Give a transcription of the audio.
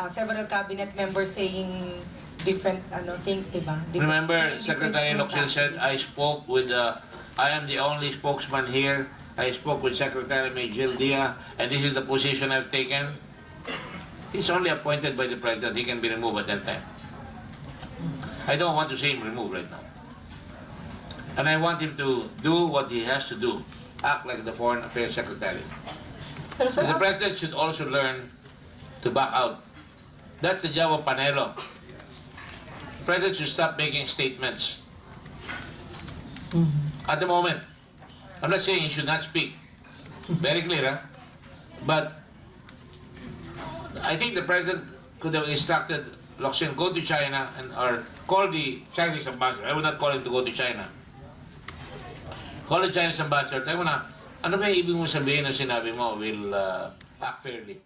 several cabinet members saying different things, diba? Remember, Different Secretary Locsin said, practice. I spoke with, I am the only spokesman here. I spoke with Secretary Majil Dia, and this is the position I've taken. He's only appointed by the President. He can be removed at that time. I don't want to see him removed right now. And I want him to do what he has to do. Act like the Foreign Affairs Secretary. Pero sir, And the President should also learn to back out. That's the job of Panelo. The President should stop making statements. At the moment, I'm not saying he should not speak. Very clear, huh? But I think the President could have instructed Locsin, go to China or call the Chinese ambassador. I would not call him to go to China. Call the Chinese ambassador. Tayo mo na, ano ba yung ibig mo sabihin na sinabi mo? We'll act fairly.